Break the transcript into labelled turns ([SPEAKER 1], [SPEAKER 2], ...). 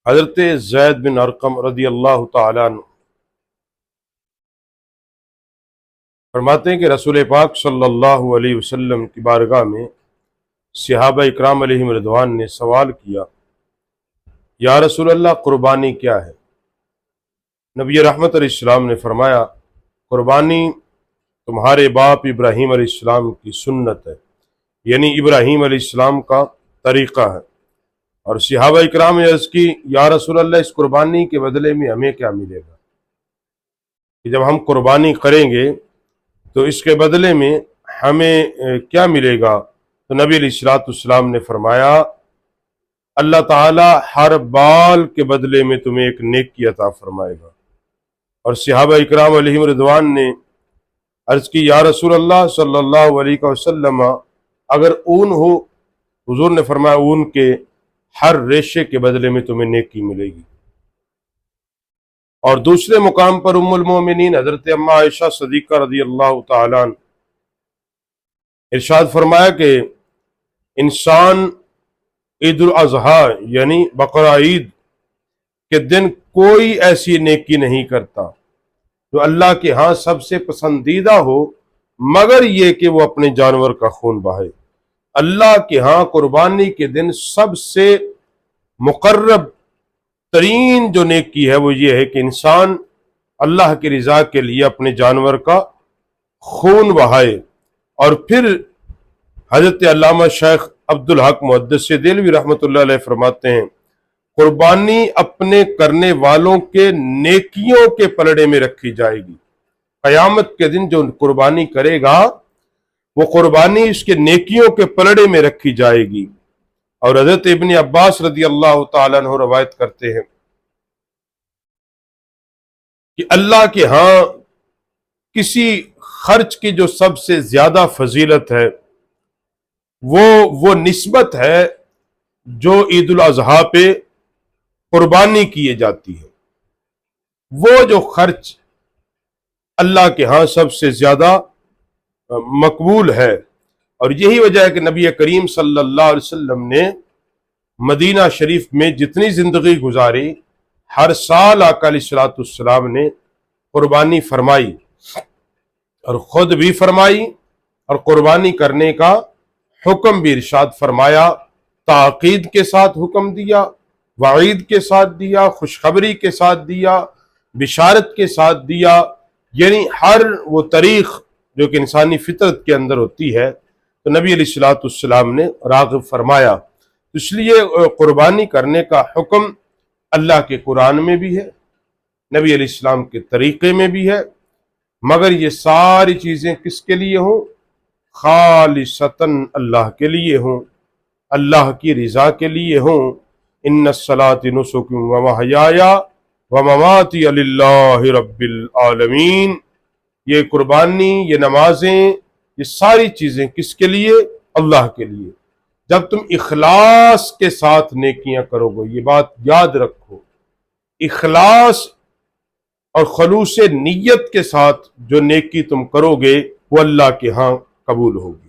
[SPEAKER 1] حضرت زید بن ارقم رضی اللہ تعالیٰ عنہ فرماتے ہیں کہ رسول پاک صلی اللہ علیہ وسلم کی بارگاہ میں صحابہ اکرام علیہم رضوان نے سوال کیا، یا رسول اللہ قربانی کیا ہے؟ نبی رحمت علیہ السلام نے فرمایا، قربانی تمہارے باپ ابراہیم علیہ السلام کی سنت ہے، یعنی ابراہیم علیہ السلام کا طریقہ ہے۔ اور صحابہ اکرام نے عرض کی، یا رسول اللہ اس قربانی کے بدلے میں ہمیں کیا ملے گا؟ کہ جب ہم قربانی کریں گے تو اس کے بدلے میں ہمیں کیا ملے گا؟ تو نبی علیہ السلام نے فرمایا، اللہ تعالیٰ ہر بال کے بدلے میں تمہیں ایک نیکی عطا فرمائے گا۔ اور صحابہ اکرام علیہم رضوان نے عرض کی، یا رسول اللہ صلی اللہ علیہ وسلم اگر اون ہو؟ حضور نے فرمایا، اون کے ہر ریشے کے بدلے میں تمہیں نیکی ملے گی۔ اور دوسرے مقام پر ام المومنین حضرت اماں عائشہ صدیقہ رضی اللہ تعالیٰ عنہ ارشاد فرمایا کہ انسان عید الاضحیٰ یعنی بقرہ عید کے دن کوئی ایسی نیکی نہیں کرتا جو اللہ کے ہاں سب سے پسندیدہ ہو مگر یہ کہ وہ اپنے جانور کا خون بہائے۔ اللہ کے ہاں قربانی کے دن سب سے مقرب ترین جو نیکی ہے وہ یہ ہے کہ انسان اللہ کی رضا کے لیے اپنے جانور کا خون بہائے۔ اور پھر حضرت علامہ شیخ عبدالحق محدث دہلوی رحمۃ اللہ علیہ فرماتے ہیں، قربانی اپنے کرنے والوں کے نیکیوں کے پلڑے میں رکھی جائے گی۔ قیامت کے دن جو قربانی کرے گا وہ قربانی اس کے نیکیوں کے پلڑے میں رکھی جائے گی۔ اور حضرت ابن عباس رضی اللہ تعالیٰ عنہ روایت کرتے ہیں کہ اللہ کے ہاں کسی خرچ کی جو سب سے زیادہ فضیلت ہے وہ نسبت ہے جو عید الاضحیٰ پہ قربانی کیے جاتی ہے۔ وہ جو خرچ اللہ کے ہاں سب سے زیادہ مقبول ہے، اور یہی وجہ ہے کہ نبی کریم صلی اللہ علیہ وسلم نے مدینہ شریف میں جتنی زندگی گزاری ہر سال آقا علیہ السلام نے قربانی فرمائی، اور خود بھی فرمائی اور قربانی کرنے کا حکم بھی ارشاد فرمایا، تاکید کے ساتھ حکم دیا، وعید کے ساتھ دیا، خوشخبری کے ساتھ دیا، بشارت کے ساتھ دیا، یعنی ہر وہ طریق جو کہ انسانی فطرت کے اندر ہوتی ہے تو نبی علیہ السلام نے راغب فرمایا۔ اس لیے قربانی کرنے کا حکم اللہ کے قرآن میں بھی ہے، نبی علیہ السلام کے طریقے میں بھی ہے، مگر یہ ساری چیزیں کس کے لیے ہوں؟ خالصتاً اللہ کے لیے ہوں، اللہ کی رضا کے لیے ہوں۔ ان الصلاۃ نسک ومحیای ومماتی للہ رب العالمین۔ یہ قربانی، یہ نمازیں، یہ ساری چیزیں کس کے لیے؟ اللہ کے لیے۔ جب تم اخلاص کے ساتھ نیکیاں کرو گے، یہ بات یاد رکھو، اخلاص اور خلوص نیت کے ساتھ جو نیکی تم کرو گے وہ اللہ کے ہاں قبول ہوگی۔